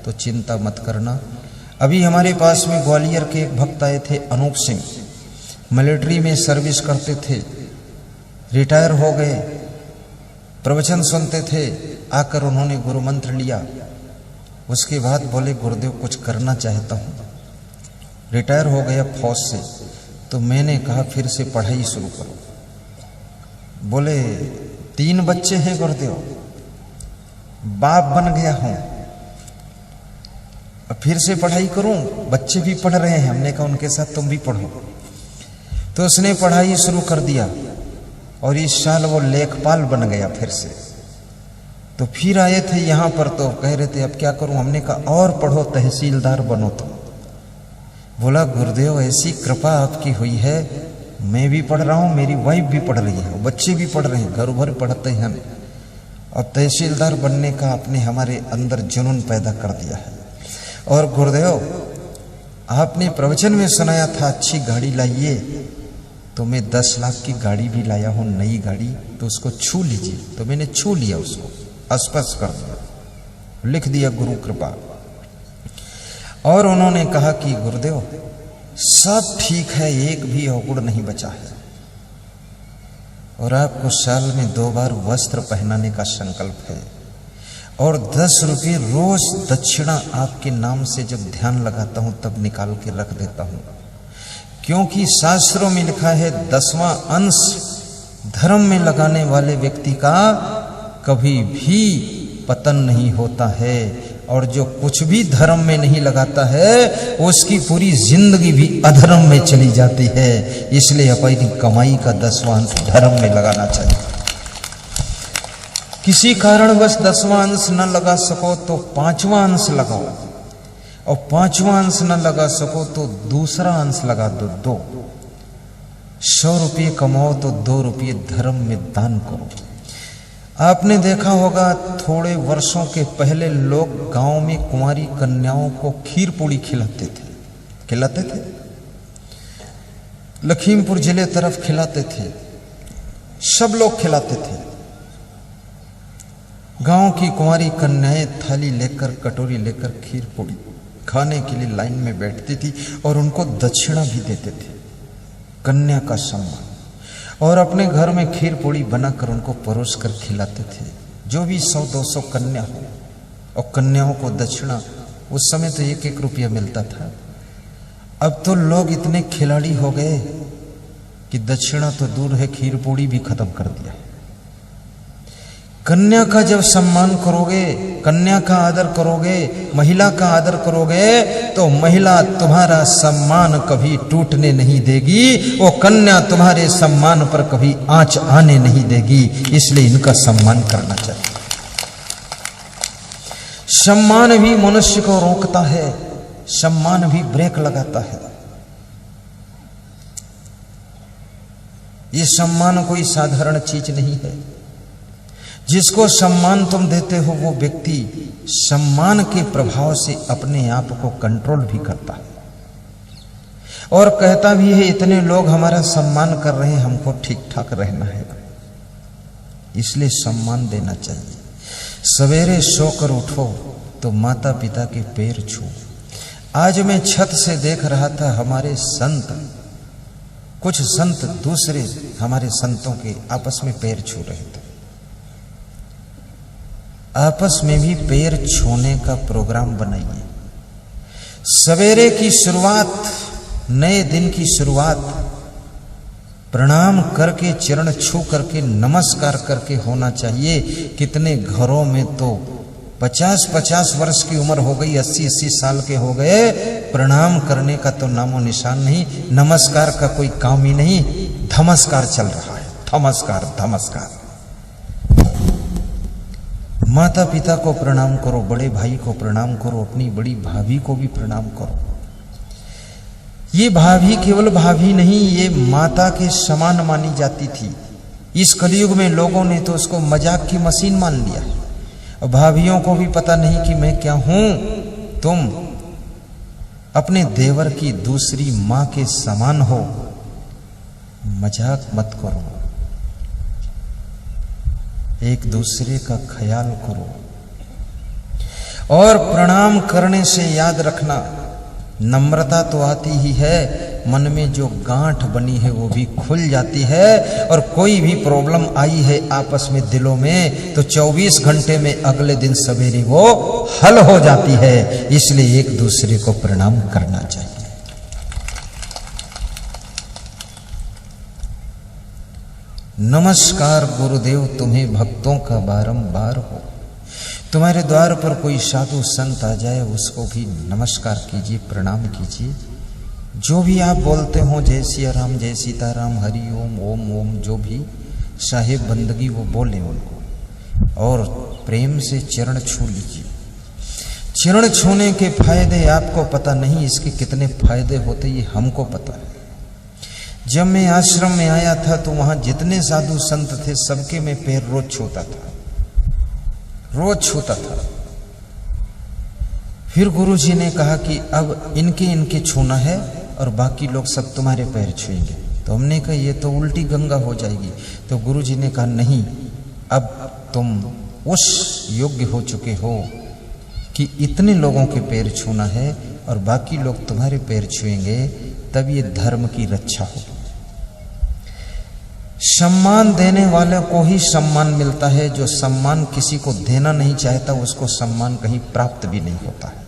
तो चिंता मत करना। अभी हमारे पास में ग्वालियर के एक भक्त आए थे, अनूप सिंह, मिलिट्री में सर्विस करते थे, रिटायर हो गए, प्रवचन सुनते थे, आकर उन्होंने गुरु मंत्र लिया। उसके बाद बोले गुरुदेव कुछ करना चाहता हूँ, रिटायर हो गया फौज से। तो मैंने कहा फिर से पढ़ाई शुरू करो। बोले 3 बच्चे हैं गुरुदेव, बाप बन गया हूं, अब फिर से पढ़ाई करूं, बच्चे भी पढ़ रहे हैं। हमने कहा उनके साथ तुम भी पढ़ो। तो उसने पढ़ाई शुरू कर दिया और इस साल वो लेखपाल बन गया फिर से। तो फिर आए थे यहां पर, तो कह रहे थे अब क्या करूं। हमने कहा और पढ़ो, तहसीलदार बनो तुम। बोला गुरुदेव ऐसी कृपा आपकी हुई है, मैं भी पढ़ रहा हूं, मेरी वाइफ भी पढ़ रही है, बच्चे भी पढ़ रहे हैं, घर भर पढ़ते हैं हम। अब तहसीलदार बनने का आपने हमारे अंदर जुनून पैदा कर दिया है। और गुरुदेव आपने प्रवचन में सुनाया था अच्छी गाड़ी लाइए, तो मैं 10 लाख की गाड़ी भी लाया हूं, नई गाड़ी, तो उसको छू लीजिए। तो मैंने छू लिया, उसको स्पर्श कर दिया, लिख दिया गुरु कृपा। और उन्होंने कहा कि गुरुदेव सब ठीक है, एक भी अवगुण नहीं बचा है, और आपको साल में 2 बार वस्त्र पहनाने का संकल्प है, और 10 रुपये रोज दक्षिणा आपके नाम से जब ध्यान लगाता हूं तब निकाल के रख देता हूं। क्योंकि शास्त्रों में लिखा है 10वां अंश धर्म में लगाने वाले व्यक्ति का कभी भी पतन नहीं होता है, और जो कुछ भी धर्म में नहीं लगाता है उसकी पूरी जिंदगी भी अधर्म में चली जाती है। इसलिए अपनी कमाई का 10वां अंश धर्म में लगाना चाहिए। किसी कारणवश 10वां अंश न लगा सको तो 5वां अंश लगाओ, और 5वां अंश न लगा सको तो दूसरा अंश लगा दो। 100 रुपये कमाओ तो 2 रुपये धर्म में दान करो। आपने देखा होगा थोड़े वर्षों के पहले लोग गांव में कुंवारी कन्याओं को खीर पूड़ी खिलाते थे। लखीमपुर जिले तरफ खिलाते थे, सब लोग खिलाते थे। गांव की कुंवारी कन्याएं थाली लेकर, कटोरी लेकर खीर पूड़ी खाने के लिए लाइन में बैठती थी, और उनको दक्षिणा भी देते थे, कन्या का सम्मान। और अपने घर में खीर पूड़ी बनाकर उनको परोस कर खिलाते थे। जो भी 100-200 कन्या हो, और कन्याओं को दक्षिणा उस समय तो 1-1 रुपया मिलता था। अब तो लोग इतने खिलाड़ी हो गए कि दक्षिणा तो दूर है, खीर पूड़ी भी खत्म कर दिया। कन्या का जब सम्मान करोगे, कन्या का आदर करोगे, महिला का आदर करोगे, तो महिला तुम्हारा सम्मान कभी टूटने नहीं देगी, वो कन्या तुम्हारे सम्मान पर कभी आंच आने नहीं देगी। इसलिए इनका सम्मान करना चाहिए। सम्मान भी मनुष्य को रोकता है, सम्मान भी ब्रेक लगाता है। ये सम्मान कोई साधारण चीज नहीं है। जिसको सम्मान तुम देते हो वो व्यक्ति सम्मान के प्रभाव से अपने आप को कंट्रोल भी करता है, और कहता भी है इतने लोग हमारा सम्मान कर रहे हैं, हमको ठीक ठाक रहना है। इसलिए सम्मान देना चाहिए। सवेरे सोकर उठो तो माता पिता के पैर छू। आज मैं छत से देख रहा था, हमारे संत, कुछ संत दूसरे हमारे संतों के आपस में पैर छू रहे थे। आपस में भी पैर छूने का प्रोग्राम बनाइए। सवेरे की शुरुआत, नए दिन की शुरुआत प्रणाम करके, चरण छू करके, नमस्कार करके होना चाहिए। कितने घरों में तो 50-50 वर्ष की उम्र हो गई, 80-80 साल के हो गए, प्रणाम करने का तो नामो निशान नहीं, नमस्कार का कोई काम ही नहीं, धमस्कार चल रहा है। धमस्कार धमस्कार। माता पिता को प्रणाम करो, बड़े भाई को प्रणाम करो, अपनी बड़ी भाभी को भी प्रणाम करो। ये भाभी केवल भाभी नहीं, ये माता के समान मानी जाती थी। इस कलयुग में लोगों ने तो उसको मजाक की मशीन मान लिया। और भाभियों को भी पता नहीं कि मैं क्या हूं। तुम अपने देवर की दूसरी मां के समान हो, मजाक मत करो, एक दूसरे का ख्याल करो। और प्रणाम करने से याद रखना, नम्रता तो आती ही है, मन में जो गांठ बनी है वो भी खुल जाती है। और कोई भी प्रॉब्लम आई है आपस में दिलों में तो 24 घंटे में अगले दिन सवेरे वो हल हो जाती है। इसलिए एक दूसरे को प्रणाम करना चाहिए। नमस्कार गुरुदेव तुम्हें भक्तों का बारंबार हो। तुम्हारे द्वार पर कोई साधु संत आ जाए उसको भी नमस्कार कीजिए, प्रणाम कीजिए। जो भी आप बोलते हो, जय सिया राम, जय सीताराम, हरि ओम, ओम ओम, जो भी साहिब बंदगी वो बोले उनको, और प्रेम से चरण छू लीजिए। चरण छूने के फायदे आपको पता नहीं, इसके कितने फायदे होते ये हमको पता है। जब मैं आश्रम में आया था तो वहां जितने साधु संत थे सबके मैं पैर रोज छूता था, रोज छूता था। फिर गुरुजी ने कहा कि अब इनके छूना है और बाकी लोग सब तुम्हारे पैर छुएंगे। तो हमने कहा ये तो उल्टी गंगा हो जाएगी। तो गुरुजी ने कहा नहीं, अब तुम उस योग्य हो चुके हो कि इतने लोगों के पैर छूना है और बाकी लोग तुम्हारे पैर छुएंगे, तब ये धर्म की रक्षा होगी। सम्मान देने वाले को ही सम्मान मिलता है, जो सम्मान किसी को देना नहीं चाहता उसको सम्मान कहीं प्राप्त भी नहीं होता है।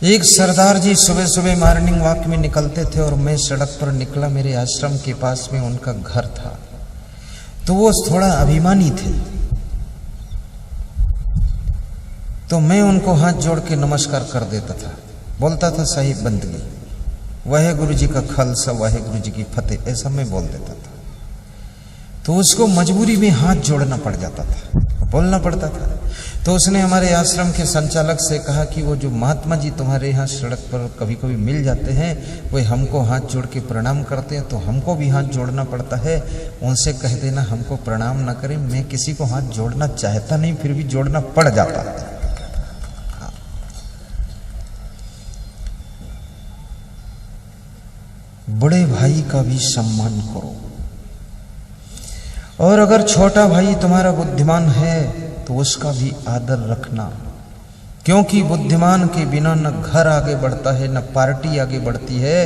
एक सरदार जी सुबह सुबह मॉर्निंग वॉक में निकलते थे और मैं सड़क पर निकला, मेरे आश्रम के पास में उनका घर था। तो वो थोड़ा अभिमानी थे, तो मैं उनको हाथ जोड़ के नमस्कार कर देता था, बोलता था साहिब बंदगी, वाहे गुरु जी का खालसा, वाहे गुरु जी की फतेह, ऐसा मैं बोल देता था। तो उसको मजबूरी में हाथ जोड़ना पड़ जाता था, बोलना पड़ता था। तो उसने हमारे आश्रम के संचालक से कहा कि वो जो महात्मा जी तुम्हारे यहाँ सड़क पर कभी कभी मिल जाते हैं, वो हमको हाथ जोड़ के प्रणाम करते हैं, तो हमको भी हाथ जोड़ना पड़ता है, उनसे कह देना हमको प्रणाम ना करें। मैं किसी को हाथ जोड़ना चाहता नहीं, फिर भी जोड़ना पड़ जाता है। बड़े भाई का भी सम्मान करो, और अगर छोटा भाई तुम्हारा बुद्धिमान है तो उसका भी आदर रखना, क्योंकि बुद्धिमान के बिना न घर आगे बढ़ता है, न पार्टी आगे बढ़ती है,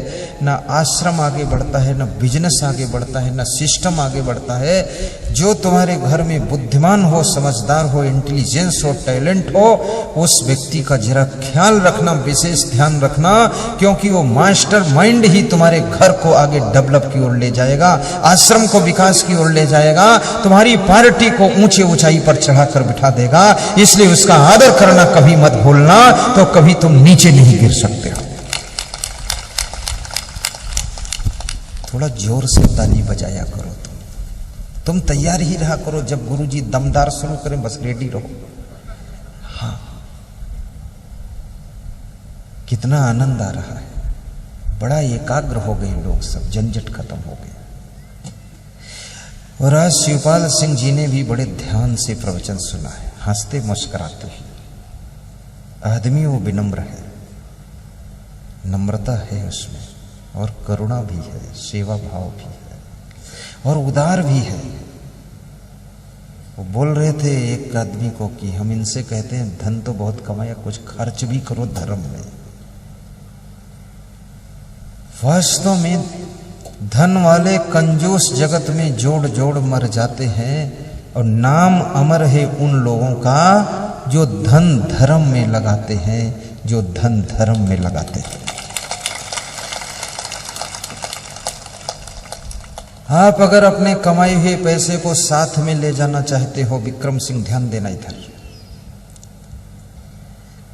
न आश्रम आगे बढ़ता है, न बिजनेस आगे बढ़ता है, न सिस्टम आगे बढ़ता है। जो तुम्हारे घर में बुद्धिमान हो, समझदार हो, इंटेलिजेंस हो, टैलेंट हो, उस व्यक्ति का जरा ख्याल रखना, विशेष ध्यान रखना, क्योंकि वो मास्टर माइंड ही तुम्हारे घर को आगे डेवलप की ओर ले जाएगा, आश्रम को विकास की ओर ले जाएगा, तुम्हारी पार्टी को ऊंचे ऊंचाई पर चढ़ाकर बिठा देगा। इसलिए उसका आदर करना कभी मत भूलना, तो कभी तुम नीचे नहीं गिर सकते हो। थोड़ा जोर से ताली बजाया करो, तुम तैयार ही रहा करो, जब गुरुजी दमदार शुरू करें बस रेडी रहो। हाँ, कितना आनंद आ रहा है, बड़ा एकाग्र हो गए लोग, सब झंझट खत्म हो गए। और आज शिवपाल सिंह जी ने भी बड़े ध्यान से प्रवचन सुना है, हंसते मुस्कुराते ही। आदमी वो विनम्र है, नम्रता है उसमें, और करुणा भी है, सेवा भाव भी है, और उदार भी है। वो बोल रहे थे एक आदमी को कि हम इनसे कहते हैं धन तो बहुत कमाया, कुछ खर्च भी करो धर्म में। वास्तव में धन वाले कंजूस जगत में जोड़ जोड़ मर जाते हैं, और नाम अमर है उन लोगों का जो धन धर्म में लगाते हैं, जो धन धर्म में लगाते हैं। आप अगर अपने कमाए हुए पैसे को साथ में ले जाना चाहते हो, विक्रम सिंह ध्यान देना इधर,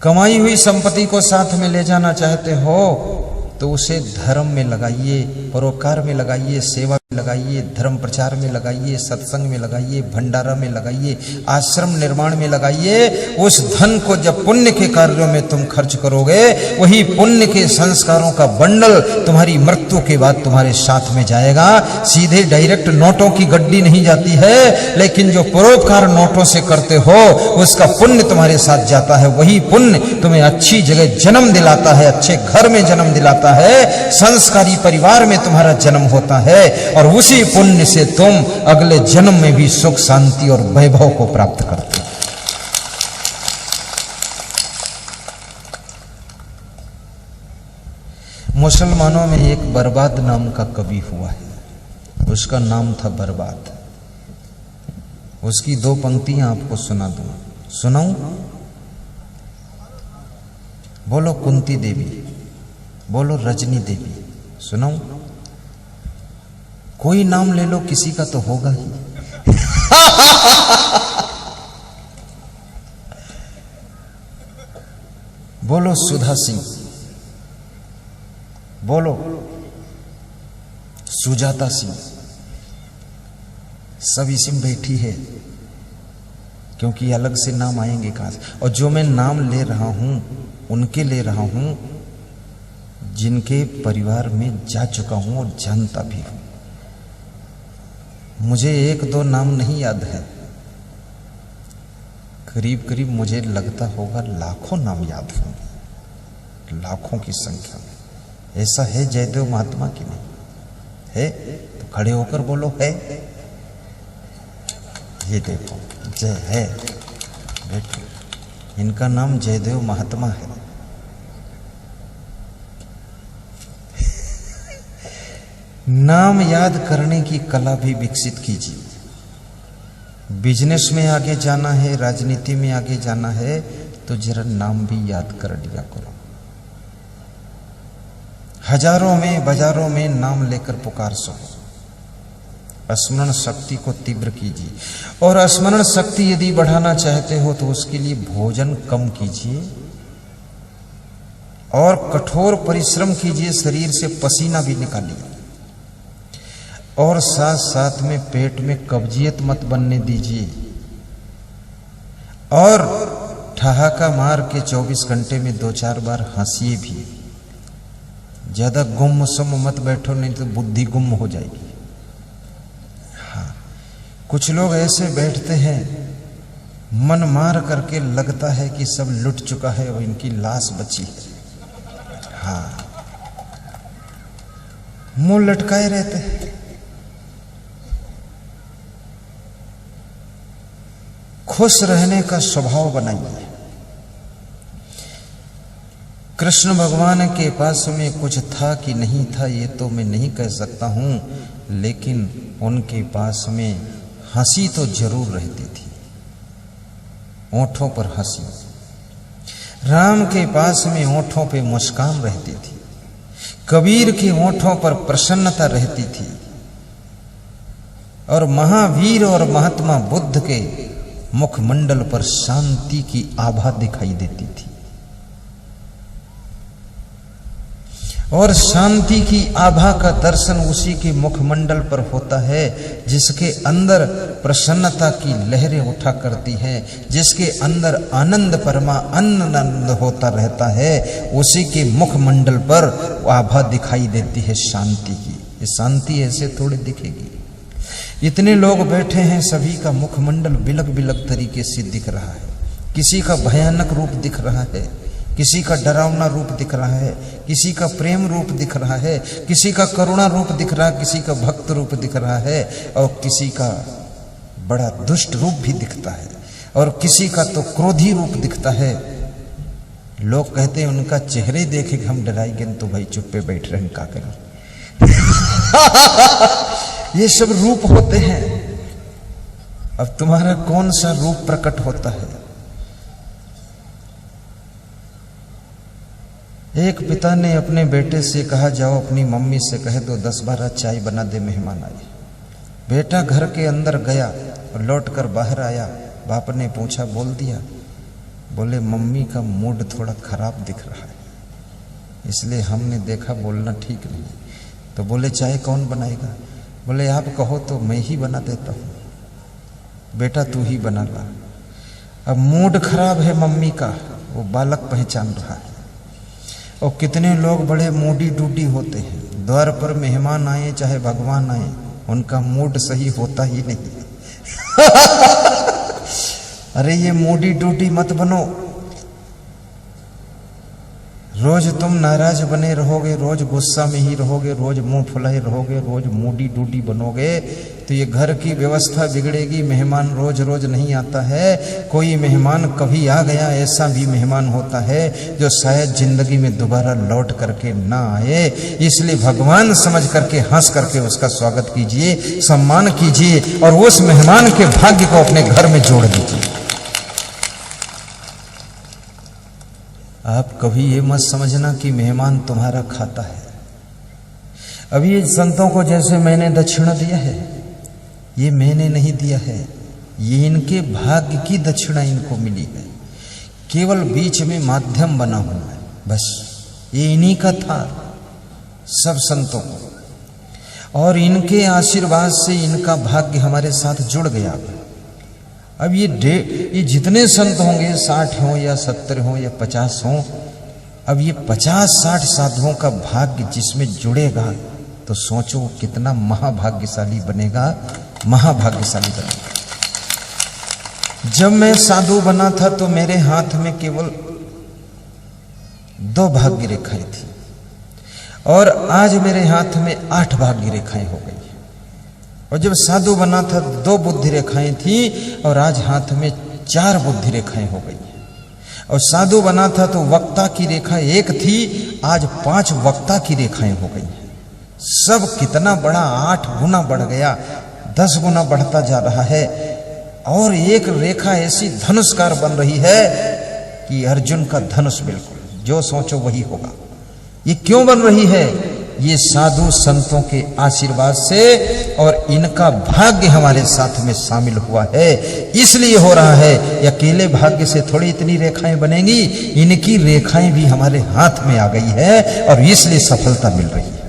कमाई हुई संपत्ति को साथ में ले जाना चाहते हो तो उसे धर्म में लगाइए, परोपकार में लगाइए, सेवा में लगाइए, धर्म प्रचार में लगाइए, सत्संग में लगाइए, भंडारा में लगाइए, आश्रम निर्माण में लगाइए। उस धन को जब पुण्य के कार्यों में तुम खर्च करोगे, वही पुण्य के संस्कारों का बंडल तुम्हारी मृत्यु के बाद तुम्हारे साथ में जाएगा। सीधे डायरेक्ट नोटों की गड्डी नहीं जाती है, लेकिन जो परोपकार नोटों से करते हो उसका पुण्य तुम्हारे साथ जाता है। वही पुण्य तुम्हें अच्छी जगह जन्म दिलाता है, अच्छे घर में जन्म दिलाता है, संस्कारी परिवार में तुम्हारा जन्म होता है और उसी पुण्य से तुम अगले जन्म में भी सुख शांति और वैभव को प्राप्त करते हो। मुसलमानों में एक बर्बाद नाम का कवि हुआ है, उसका नाम था बर्बाद। उसकी 2 पंक्तियां आपको सुना दूं, सुनाऊं? बोलो कुंती देवी, बोलो रजनी देवी, सुनाऊं? कोई नाम ले लो, किसी का तो होगा ही। बोलो सुधा सिंह, बोलो सुजाता सिंह, सब इसी में बैठी है, क्योंकि अलग से नाम आएंगे कहां से। और जो मैं नाम ले रहा हूं उनके ले रहा हूं जिनके परिवार में जा चुका हूं और जानता भी हूं। मुझे 1-2 नाम नहीं याद है, करीब करीब मुझे लगता होगा लाखों नाम याद होंगे, लाखों की संख्या में। ऐसा है जयदेव महात्मा की नहीं है? तो खड़े होकर बोलो है। ये देखो जय है, देखो इनका नाम जयदेव महात्मा है। नाम याद करने की कला भी विकसित कीजिए। बिजनेस में आगे जाना है, राजनीति में आगे जाना है, तो जरा नाम भी याद कर लिया करो। हजारों में बाजारों में नाम लेकर पुकार सको। स्मरण शक्ति को तीव्र कीजिए, और स्मरण शक्ति यदि बढ़ाना चाहते हो तो उसके लिए भोजन कम कीजिए और कठोर परिश्रम कीजिए, शरीर से पसीना भी निकालिए, और साथ साथ में पेट में कब्जियत मत बनने दीजिए, और ठहाका मार के 24 घंटे में 2-4 बार हंसिए भी। ज्यादा गुम सुम मत बैठो, नहीं तो बुद्धि गुम हो जाएगी। हाँ, कुछ लोग ऐसे बैठते हैं मन मार करके लगता है कि सब लुट चुका है और इनकी लाश बची है। हाँ, मुंह लटकाए रहते हैं। खुश रहने का स्वभाव बनाइए। कृष्ण भगवान के पास में कुछ था कि नहीं था ये तो मैं नहीं कह सकता हूं, लेकिन उनके पास में हंसी तो जरूर रहती थी, होठों पर हंसी। राम के पास में होठों पे मुस्कान रहती थी, कबीर के होठों पर प्रसन्नता रहती थी, और महावीर और महात्मा बुद्ध के मुखमंडल पर शांति की आभा दिखाई देती थी। और शांति की आभा का दर्शन उसी के मुखमंडल पर होता है जिसके अंदर प्रसन्नता की लहरें उठा करती हैं, जिसके अंदर आनंद परमा आनंद होता रहता है, उसी के मुखमंडल पर आभा दिखाई देती है शांति की। ये शांति ऐसे थोड़ी दिखेगी। इतने लोग बैठे हैं, सभी का मुखमंडल बिलक बिलक तरीके से दिख रहा है। किसी का भयानक रूप दिख रहा है, किसी का डरावना रूप दिख रहा है, किसी का प्रेम रूप दिख रहा है, किसी का करुणा रूप दिख रहा है, किसी का भक्त रूप दिख रहा है, और किसी का बड़ा दुष्ट रूप भी दिखता है, और किसी का तो क्रोधी रूप दिखता है। लोग कहते हैं उनका चेहरे देखे कि हम डराएंगे, तो भाई चुप पे बैठ रहे हैं, क्या करें। ये सब रूप होते हैं। अब तुम्हारा कौन सा रूप प्रकट होता है? एक पिता ने अपने बेटे से कहा, जाओ अपनी मम्मी से कह दो 10-12 चाय बना दे, मेहमान आए। बेटा घर के अंदर गया और लौटकर बाहर आया। बाप ने पूछा, बोल दिया? बोले मम्मी का मूड थोड़ा खराब दिख रहा है, इसलिए हमने देखा बोलना ठीक नहीं। तो बोले चाय कौन बनाएगा? बोले आप कहो तो मैं ही बना देता हूँ। बेटा तू ही बना ला। अब मूड खराब है मम्मी का, वो बालक पहचान रहा है। और कितने लोग बड़े मूडी डूडी होते हैं, द्वार पर मेहमान आए चाहे भगवान आए, उनका मूड सही होता ही नहीं। अरे ये मूडी डूडी मत बनो। रोज तुम नाराज बने रहोगे, रोज गुस्सा में ही रहोगे, रोज मुंह फुलाए रहोगे, रोज मूडी डूडी बनोगे, तो ये घर की व्यवस्था बिगड़ेगी। मेहमान रोज रोज नहीं आता है, कोई मेहमान कभी आ गया ऐसा भी मेहमान होता है जो शायद जिंदगी में दोबारा लौट करके ना आए। इसलिए भगवान समझ करके हंस करके उसका स्वागत कीजिए, सम्मान कीजिए और उस मेहमान के भाग्य को अपने घर में जोड़ दीजिए। आप कभी ये मत समझना कि मेहमान तुम्हारा खाता है। अभी संतों को जैसे मैंने दक्षिणा दिया है, ये मैंने नहीं दिया है, ये इनके भाग्य की दक्षिणा इनको मिली है। केवल बीच में माध्यम बना हुआ है, बस ये इन्हीं का था सब संतों को, और इनके आशीर्वाद से इनका भाग्य हमारे साथ जुड़ गया। अब ये जितने संत होंगे, 60 हो या 70 हो या 50 हो, अब ये 50-60 साधुओं का भाग्य जिसमें जुड़ेगा तो सोचो कितना महाभाग्यशाली बनेगा, महाभाग्यशाली बनेगा। जब मैं साधु बना था तो मेरे हाथ में केवल 2 भाग्य रेखाएं थी और आज मेरे हाथ में 8 भाग्य रेखाएं हो गई। और जब साधु बना था 2 बुद्धि रेखाएं थी और आज हाथ में 4 बुद्धि रेखाएं हो गई। और साधु बना था तो वक्ता की रेखा 1 थी, आज 5 वक्ता की रेखाएं हो गई। सब कितना बड़ा, 8 गुना बढ़ गया, 10 गुना बढ़ता जा रहा है। और एक रेखा ऐसी धनुषकार बन रही है कि अर्जुन का धनुष, बिल्कुल जो सोचो वही होगा। ये क्यों बन रही है? ये साधु संतों के आशीर्वाद से और इनका भाग्य हमारे साथ में शामिल हुआ है, इसलिए हो रहा है। अकेले भाग्य से थोड़ी इतनी रेखाएं बनेंगी, इनकी रेखाएं भी हमारे हाथ में आ गई है और इसलिए सफलता मिल रही है।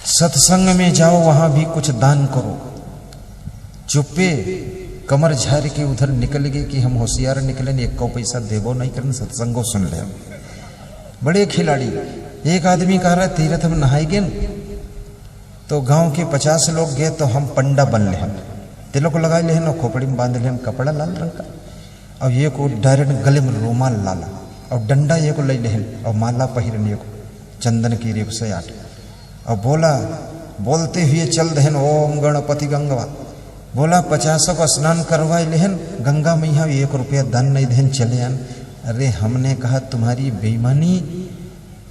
सत्संग में जाओ, वहां भी कुछ दान करो। चुप्पे कमर झाड़ के उधर निकल गए कि हम होशियार निकले, 1 पैसा देवो नहीं करन, सत्संगो सुन ले। बड़े खिलाड़ी, एक आदमी कह रहा तीर्थ में नहाएंगे तो गांव के 50 लोग गए तो हम पंडा बन ले, हम तिलक लगा ले, खोपड़ी में बांध ले कपड़ा लाल रंग का, और ये को डायरेक्ट गले में रुमाल लाला, और डंडा ये को ले लेहन, और माला पहिरन, ये को चंदन की रेप से 8, और बोलते हुए चल दहन ओम गणपति गंगवा। बोला 50 को स्नान करवाए लेहन, गंगा मैया 1 रुपया दान नहीं देन चले आन। अरे हमने कहा तुम्हारी बेईमानी,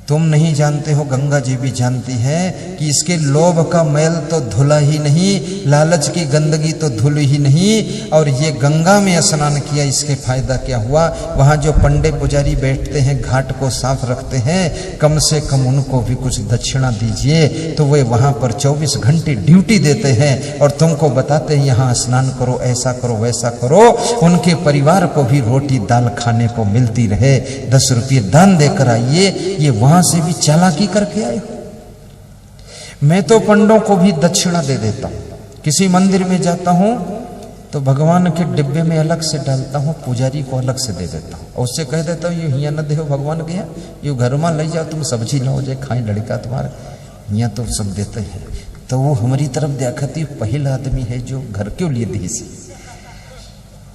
तुम नहीं जानते हो, गंगा जी भी जानती है कि इसके लोभ का मैल तो धुला ही नहीं, लालच की गंदगी तो धुल ही नहीं। और ये गंगा में स्नान किया, इसके फायदा क्या हुआ? वहाँ जो पंडे पुजारी बैठते हैं, घाट को साफ रखते हैं, कम से कम उनको भी कुछ दक्षिणा दीजिए, तो वे वहाँ पर 24 घंटे ड्यूटी देते हैं और तुमको बताते हैं यहाँ स्नान करो, ऐसा करो, वैसा करो। उनके परिवार को भी रोटी दाल खाने को मिलती रहे, 10 रुपये दान देकर आइए। ये वहाँ से भी चालाकी करके आए हो। मैं तो पंडों को भी दक्षिणा दे देता हूं, किसी मंदिर में जाता हूं तो भगवान के डिब्बे में अलग से डालता हूं, पुजारी को अलग से दे देता हूं, और उससे कह देता हूं ये हिया न दे भगवान के यहाँ, ये घर में ले जाओ, तुम सब्जी लाओ जाए खाए लड़का तुम्हारा, यहाँ तो सब देते हैं। तो वो हमारी तरफ देखती, पहला आदमी है जो घर क्यों लिए दी से,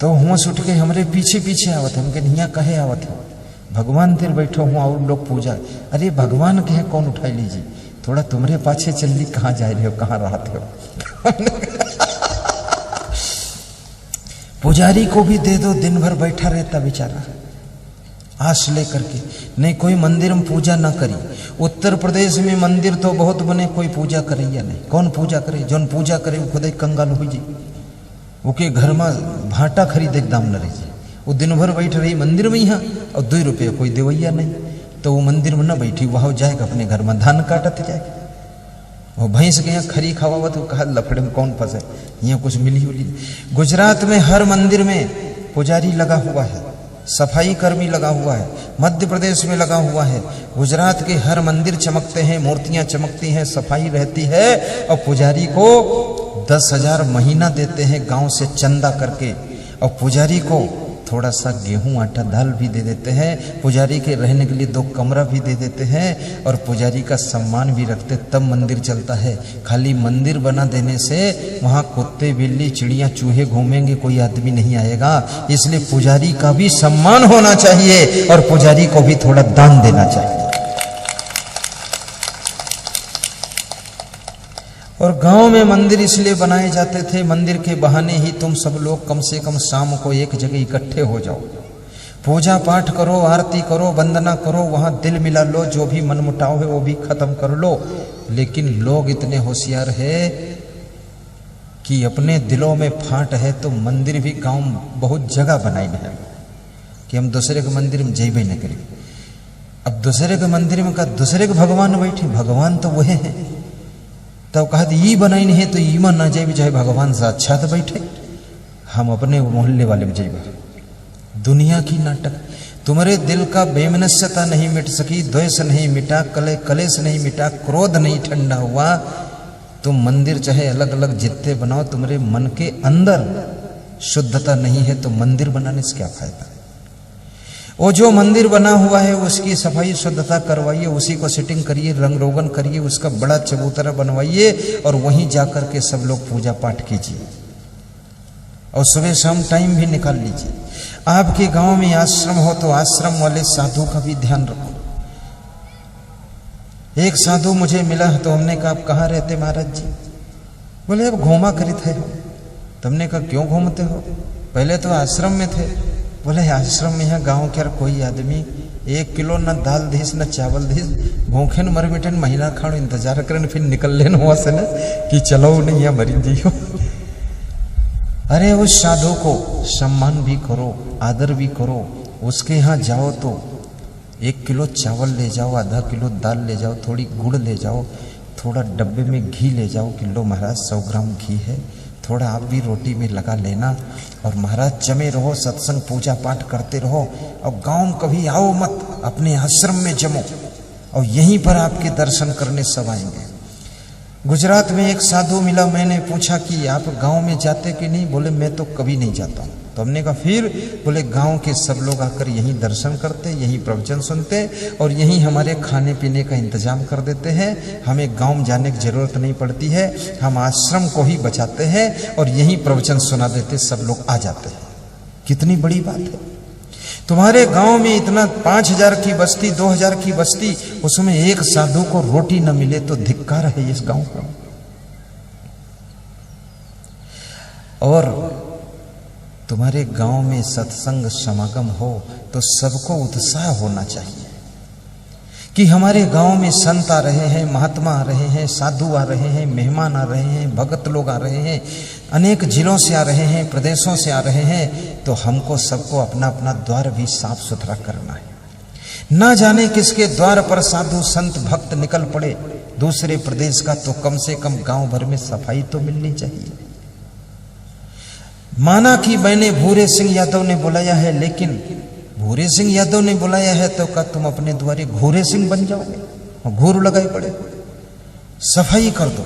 तो होश उठ के हमारे पीछे पीछे आवत है। हम यहाँ कहे आवत है, भगवान तेरे बैठो हूँ और लोग पूजा। अरे भगवान के हैं कौन उठाई लीजिए, थोड़ा तुम्हारे पाछे चल ली, कहाँ जा रहे हो, कहाँ रहते हो। पुजारी को भी दे दो, दिन भर बैठा रहता बेचारा आश लेकर के। नहीं कोई मंदिर में पूजा ना करी। उत्तर प्रदेश में मंदिर तो बहुत बने, कोई पूजा करे या नहीं। कौन पूजा करे? जोन पूजा करे वो खुद ही कंगाल हो जी, ओके घर में भाटा खरीदे दाम न रही, वो दिन भर बैठ रही मंदिर में यहाँ, और 2 रुपये कोई देवैया नहीं, तो वो मंदिर में न बैठी, वहाँ जाएगा अपने घर में धान काटते जाएगा। वो भैंस के यहाँ खरी खावावत, तो कहा लफड़े में कौन फंसे, यहाँ कुछ मिली उली। गुजरात में हर मंदिर में पुजारी लगा हुआ है, सफाई कर्मी लगा हुआ है, मध्य प्रदेश में लगा हुआ है। गुजरात के हर मंदिर चमकते हैं, मूर्तियां चमकती हैं, सफाई रहती है, और पुजारी को 10,000 महीना देते हैं गांव से चंदा करके, और पुजारी को थोड़ा सा गेहूं आटा दाल भी दे देते हैं, पुजारी के रहने के लिए 2 कमरा भी दे देते हैं और पुजारी का सम्मान भी रखते, तब मंदिर चलता है। खाली मंदिर बना देने से वहां कुत्ते बिल्ली चिड़िया चूहे घूमेंगे, कोई आदमी नहीं आएगा। इसलिए पुजारी का भी सम्मान होना चाहिए और पुजारी को भी थोड़ा दान देना चाहिए। और गांव में मंदिर इसलिए बनाए जाते थे, मंदिर के बहाने ही तुम सब लोग कम से कम शाम को एक जगह इकट्ठे हो जाओ, पूजा पाठ करो, आरती करो, वंदना करो, वहां दिल मिला लो, जो भी मनमुटाव है वो भी खत्म कर लो। लेकिन लोग इतने होशियार है कि अपने दिलों में फाट है तो मंदिर भी गांव बहुत जगह बनाई है कि हम दूसरे के मंदिर में जैबे न करें। अब दूसरे के मंदिर में का दूसरे के भगवान बैठे, भगवान तो वह है। तब कहा ई बनाई नहीं है तो ई मन ना जाए, चाहे भगवान से अच्छा तो बैठे, हम अपने मोहल्ले वाले में जाए। दुनिया की नाटक, तुम्हारे दिल का बेमनस्यता नहीं मिट सकी, द्वेष नहीं मिटा, कलेश नहीं मिटा, क्रोध नहीं ठंडा हुआ, तुम मंदिर चाहे अलग अलग जितने बनाओ, तुम्हारे मन के अंदर शुद्धता नहीं है तो मंदिर बनाने से क्या फायदा। वो जो मंदिर बना हुआ है उसकी सफाई शुद्धता करवाइए, उसी को सेटिंग करिए, रंग रोगन करिए, उसका बड़ा चबूतरा बनवाइए और वहीं जाकर के सब लोग पूजा पाठ कीजिए और सुबह शाम टाइम भी निकाल लीजिए। आपके गांव में आश्रम हो तो आश्रम वाले साधु का भी ध्यान रखो। एक साधु मुझे मिला तो हमने कहा आप कहाँ रहते महाराज जी? बोले अब घूमा करी थे। तुमने कहा क्यों घूमते हो? पहले तो आश्रम में थे। बोले आश्रम में यहाँ गाँव के कोई आदमी 1 किलो न दाल दीस न चावल दीस, भूखे न मर मिटे महीना खानो इंतजार करें फिर निकल लेन हुआ से न कि चलो नहीं या मरी जियो। अरे उस साधु को सम्मान भी करो, आदर भी करो। उसके यहाँ जाओ तो 1 किलो चावल ले जाओ, आधा किलो दाल ले जाओ, थोड़ी गुड़ ले जाओ, थोड़ा डब्बे में घी ले जाओ कि लो महाराज 100 ग्राम घी है, थोड़ा आप भी रोटी में लगा लेना और महाराज जमे रहो, सत्संग पूजा पाठ करते रहो और गांव कभी आओ मत, अपने आश्रम में जमो और यहीं पर आपके दर्शन करने सब आएंगे। गुजरात में एक साधु मिला, मैंने पूछा कि आप गांव में जाते कि नहीं? बोले मैं तो कभी नहीं जाता हूँ। तो हमने कहा फिर? बोले गांव के सब लोग आकर यहीं दर्शन करते, यहीं प्रवचन सुनते और यहीं हमारे खाने पीने का इंतजाम कर देते हैं। हमें गांव जाने की जरूरत नहीं पड़ती है, हम आश्रम को ही बचाते हैं और यहीं प्रवचन सुना देते, सब लोग आ जाते हैं। कितनी बड़ी बात है। तुम्हारे गांव में इतना 5000 की बस्ती, 2000 की बस्ती, उसमें एक साधु को रोटी न मिले तो धिक्कार है इस गांव का। और तुम्हारे गांव में सत्संग समागम हो तो सबको उत्साह होना चाहिए कि हमारे गांव में संत आ रहे हैं, महात्मा आ रहे हैं, साधु आ रहे हैं, मेहमान आ रहे हैं, भगत लोग आ रहे हैं, अनेक जिलों से आ रहे हैं, प्रदेशों से आ रहे हैं, तो हमको सबको अपना अपना द्वार भी साफ सुथरा करना है। ना जाने किसके द्वार पर साधु संत भक्त निकल पड़े दूसरे प्रदेश का, तो कम से कम गांव भर में सफाई तो मिलनी चाहिए। माना कि मैंने भूरे सिंह यादव ने बुलाया है, लेकिन भूरे सिंह यादव ने बुलाया है तो क्या तुम अपने द्वारे घूरे सिंह बन जाओगे और घूर लगाए पड़े? सफाई कर दो।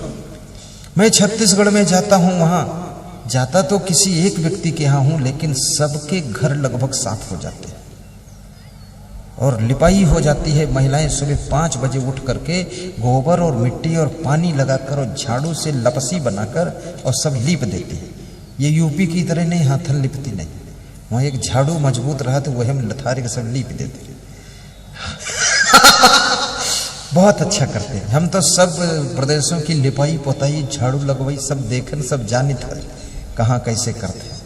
मैं छत्तीसगढ़ में जाता हूं, वहां जाता तो किसी एक व्यक्ति के यहां हूं, लेकिन सबके घर लगभग साफ हो जाते हैं और लिपाई हो जाती है। महिलाएं सुबह 5 बजे उठ करके गोबर और मिट्टी और पानी लगाकर और झाड़ू से लपसी बनाकर और सब लीप देती है। ये यूपी की तरह नहीं हाथन लिपती नहीं, वहां एक झाड़ू मजबूत रहा तो वह हम लथारे के सब लीप देते बहुत अच्छा करते हैं। हम तो सब प्रदेशों की लिपाई पोताई झाड़ू लगवाई सब देखन सब जानित है कहाँ कैसे करते हैं।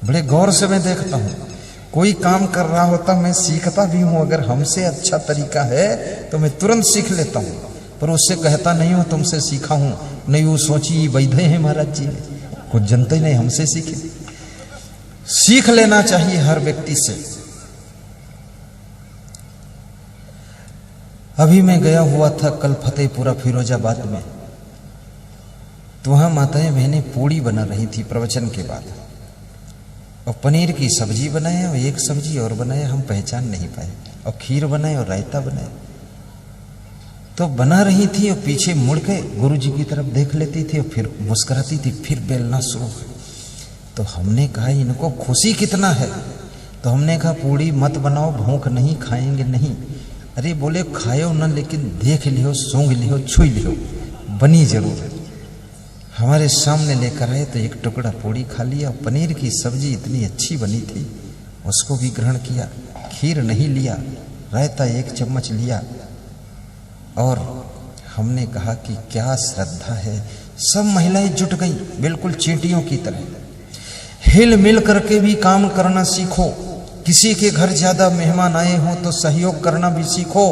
बड़े गौर से मैं देखता हूँ, कोई काम कर रहा होता मैं सीखता भी हूँ, अगर हमसे अच्छा तरीका है तो मैं तुरंत सीख लेता हूँ, पर उससे कहता नहीं हूँ तुमसे सीखा हूँ, नहीं वो सोची वैधे हैं महाराज जी, कुछ जनते नहीं हमसे सीखे। सीख लेना चाहिए हर व्यक्ति से। अभी मैं गया हुआ था कल फतेहपुरा फिरोजाबाद में, तो वहां माताएं बहनें पूड़ी बना रही थी प्रवचन के बाद, और पनीर की सब्जी बनाए और एक सब्जी और बनाए, हम पहचान नहीं पाए, और खीर बनाए और रायता बनाए। तो बना रही थी और पीछे मुड़ के गुरु जी की तरफ देख लेती थी और फिर मुस्कुराती थी, फिर बेलना शुरू। तो हमने कहा इनको खुशी कितना है, तो हमने कहा पूड़ी मत बनाओ, भूख नहीं, खाएंगे नहीं। अरे बोले खाओ ना, लेकिन देख लियो, सूंघ लियो, छुई लियो, बनी जरूर है। हमारे सामने लेकर आए तो एक टुकड़ा पूड़ी खा लिया। पनीर की सब्जी इतनी अच्छी बनी थी, उसको भी ग्रहण किया। खीर नहीं लिया, रायता 1 चम्मच लिया। और हमने कहा कि क्या श्रद्धा है। सब महिलाएं जुट गई बिल्कुल चींटियों की तरह। हिल मिल करके भी काम करना सीखो। किसी के घर ज्यादा मेहमान आए हों तो सहयोग करना भी सीखो।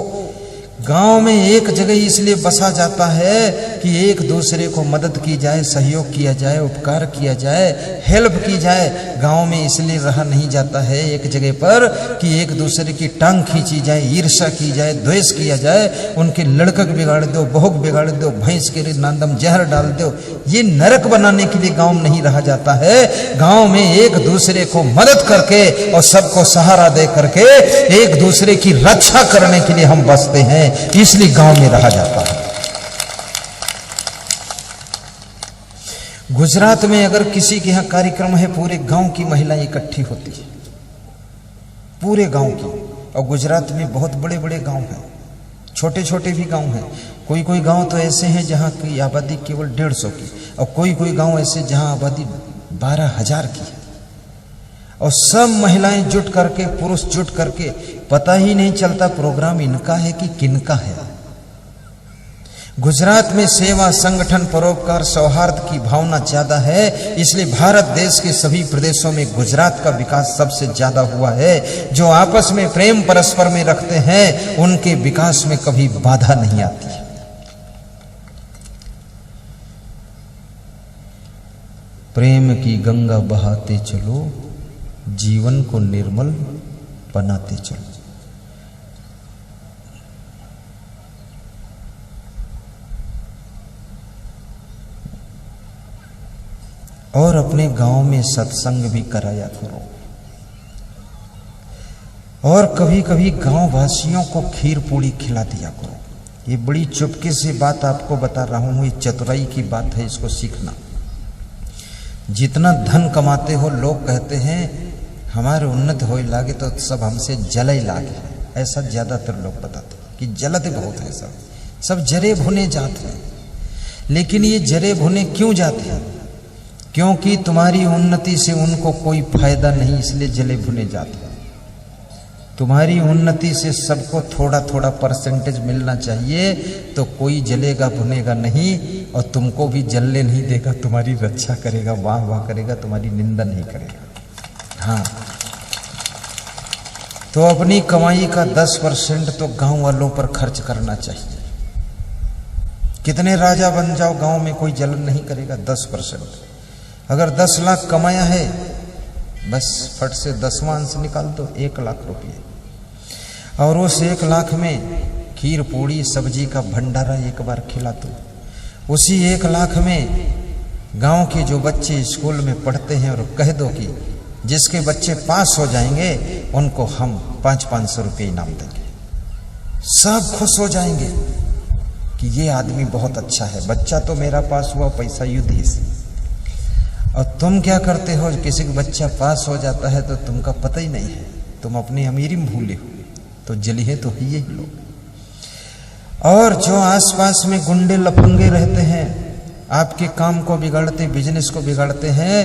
गांव में एक जगह इसलिए बसा जाता है कि एक दूसरे को मदद की जाए, सहयोग किया जाए, उपकार किया जाए, हेल्प की जाए। गांव में इसलिए रहा नहीं जाता है एक जगह पर कि एक दूसरे की टांग खींची जाए, ईर्ष्या की जाए, द्वेष किया जाए, उनके लड़का बिगाड़ दो, बहू बिगाड़ दो, भैंस के नांदम जहर डाल दो। ये नरक बनाने के लिए गांव में नहीं रहा जाता है। गांव में एक दूसरे को मदद करके और सबको सहारा दे करके एक दूसरे की रक्षा करने के लिए हम बसते हैं, इसलिए गांव में रहा जाता है। गुजरात में अगर किसी के यहां कार्यक्रम है, पूरे गांव की महिलाएं इकट्ठी होती है, पूरे गांव की। और गुजरात में बहुत बड़े बड़े गांव हैं, छोटे छोटे भी गांव हैं। कोई कोई गांव तो ऐसे हैं जहां की आबादी केवल 150 की, और कोई कोई गांव ऐसे जहां आबादी 12,000 की है। और सब महिलाएं जुट करके, पुरुष जुट करके, पता ही नहीं चलता प्रोग्राम इनका है कि किनका है। गुजरात में सेवा, संगठन, परोपकार, सौहार्द की भावना ज्यादा है। इसलिए भारत देश के सभी प्रदेशों में गुजरात का विकास सबसे ज्यादा हुआ है। जो आपस में प्रेम परस्पर में रखते हैं, उनके विकास में कभी बाधा नहीं आती। प्रेम की गंगा बहाते चलो, जीवन को निर्मल बनाते चलो। और अपने गांव में सत्संग भी कराया करो। और कभी कभी गांव वासियों को खीर पूड़ी खिला दिया करो। ये बड़ी चुपके से बात आपको बता रहा हूं, ये चतुराई की बात है, इसको सीखना। जितना धन कमाते हो, लोग कहते हैं हमारे उन्नत हो लागे तो सब हमसे जल ही लागे। ऐसा ज्यादातर लोग बताते हैं कि जलते बहुत है, सब जरे भुने जाते हैं। लेकिन ये जरे भुने क्यों जाते हैं? क्योंकि तुम्हारी उन्नति से उनको कोई फायदा नहीं, इसलिए जले भुने जाते हैं। तुम्हारी उन्नति से सबको थोड़ा थोड़ा परसेंटेज मिलना चाहिए, तो कोई जलेगा भुनेगा नहीं, और तुमको भी जलने नहीं देगा, तुम्हारी रक्षा करेगा, वाह वाह करेगा, तुम्हारी निंदा नहीं करेगा। हाँ, तो अपनी कमाई का 10% तो गांव वालों पर खर्च करना चाहिए। कितने राजा बन जाओ, गांव में कोई जलन नहीं करेगा। 10%। अगर 10 लाख कमाया है, बस फट से 10वां अंश निकाल दो, 1 लाख रुपये। और उस 1 लाख में खीर पूड़ी सब्जी का भंडारा एक बार खिला दो। उसी 1 लाख में गांव के जो बच्चे स्कूल में पढ़ते हैं, और कह दो कि जिसके बच्चे पास हो जाएंगे उनको हम 500-500 रुपये इनाम देंगे। सब खुश हो जाएंगे कि ये आदमी बहुत अच्छा है, बच्चा तो मेरा पास हुआ, पैसा युद्ध से। और तुम क्या करते हो, किसी का बच्चा पास हो जाता है तो तुमका पता ही नहीं है, तुम अपनी अमीरी में भूले हो, तो जलिए तो ही यही लोग। और जो आसपास में गुंडे लफंगे रहते हैं, आपके काम को बिगाड़ते, बिजनेस को बिगाड़ते हैं,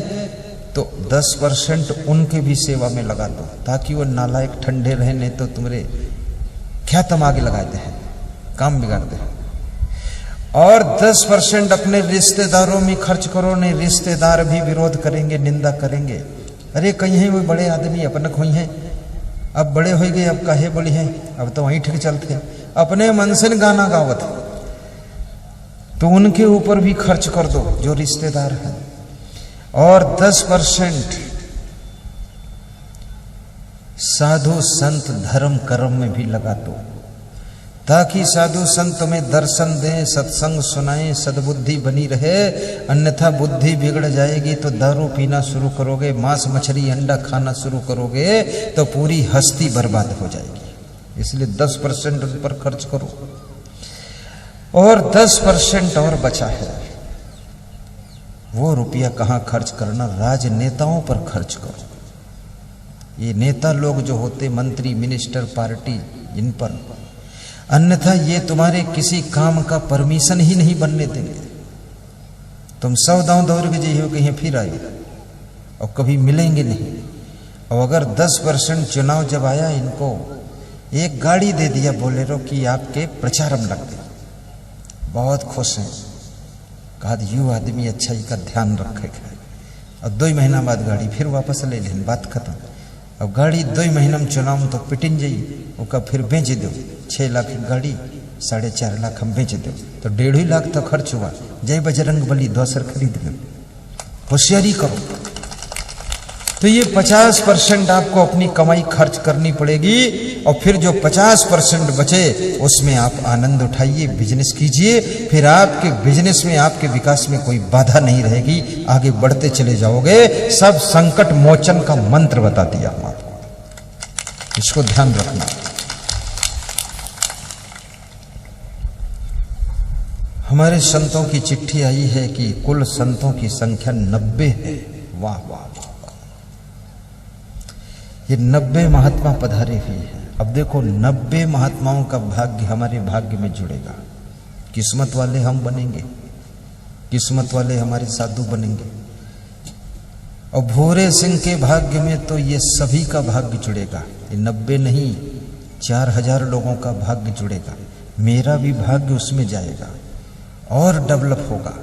तो 10% उनके भी सेवा में लगा दो, ताकि वो नालायक ठंडे रहे, नहीं तो तुम्हारे क्या तुम आगे लगाते हैं, काम बिगाड़ते हैं। और 10% अपने रिश्तेदारों में खर्च करो, नहीं रिश्तेदार भी विरोध करेंगे, निंदा करेंगे। अरे कहीं है वो बड़े आदमी अपनक हुई हैं, अब बड़े हो गए, अब काहे बोली हैं, अब तो वहीं ठीक चलते हैं, अपने मन से गाना गावत, तो उनके ऊपर भी खर्च कर दो जो रिश्तेदार हैं। और 10% साधु संत धर्म कर्म में भी लगा दो, ताकि साधु संत तुम्हें दर्शन दें, सत्संग सुनाएं, सद्बुद्धि बनी रहे। अन्यथा बुद्धि बिगड़ जाएगी तो दारू पीना शुरू करोगे, मांस मछली अंडा खाना शुरू करोगे, तो पूरी हस्ती बर्बाद हो जाएगी। इसलिए 10% उन पर खर्च करो। और 10% और बचा है, वो रुपया कहाँ खर्च करना, राजनेताओं पर खर्च करो। ये नेता लोग जो होते, मंत्री, मिनिस्टर, पार्टी, इन पर, अन्यथा ये तुम्हारे किसी काम का परमिशन ही नहीं बनने देंगे। तुम 100 दांव दौड़ के जी हो कहीं फिर आए और कभी मिलेंगे नहीं। और अगर 10% चुनाव जब आया, इनको एक गाड़ी दे दिया बोलेरो कि आपके प्रचार में लग गए, बहुत खुश हैं। कहा यू आदमी अच्छा ही का ध्यान रखेगा। और 2 महीना बाद गाड़ी फिर वापस ले लें, बात खत्म। अब गाड़ी 2 महीना में चुनाव तो पिटिन जाइए, उसका फिर बेच दो। 6 लाख की गाड़ी 4.5 लाख हम बेच दो, तो 1.5 लाख तो खर्च हुआ। जय बजरंग बली दोसर खरीद गए। होशियारी करो। तो ये 50% आपको अपनी कमाई खर्च करनी पड़ेगी, और फिर जो 50% बचे उसमें आप आनंद उठाइए, बिजनेस कीजिए। फिर आपके बिजनेस में, आपके विकास में कोई बाधा नहीं रहेगी, आगे बढ़ते चले जाओगे। सब संकट मोचन का मंत्र बता दिया हम आपको, इसको ध्यान रखना। हमारे संतों की चिट्ठी आई है कि कुल संतों की संख्या 90 है। वाह वाह, ये 90 महात्मा पधारे हुए हैं। अब देखो 90 महात्माओं का भाग्य हमारे भाग्य में जुड़ेगा। किस्मत वाले हम बनेंगे, किस्मत वाले हमारे साधु बनेंगे। और भोरे सिंह के भाग्य में तो ये सभी का भाग्य जुड़ेगा। ये 90 नहीं, 4000 लोगों का भाग्य जुड़ेगा। मेरा भी भाग्य उसमें जाएगा और डेवलप होगा।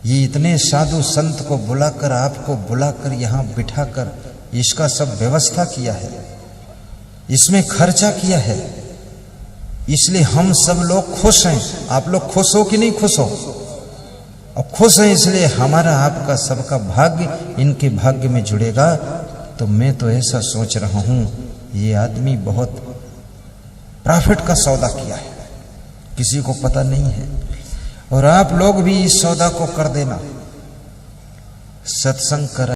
ये इतने साधु संत को बुलाकर, आपको बुलाकर यहां बिठाकर इसका सब व्यवस्था किया है, इसमें खर्चा किया है, इसलिए हम सब लोग खुश हैं। आप लोग खुश हो कि नहीं खुश हो? और खुश हैं, इसलिए हमारा आपका सबका भाग्य इनके भाग्य में जुड़ेगा। तो मैं तो ऐसा सोच रहा हूं, ये आदमी बहुत प्रॉफिट का सौदा किया है, किसी को पता नहीं है। और आप लोग भी इस सौदा को कर देना, सत्संग कर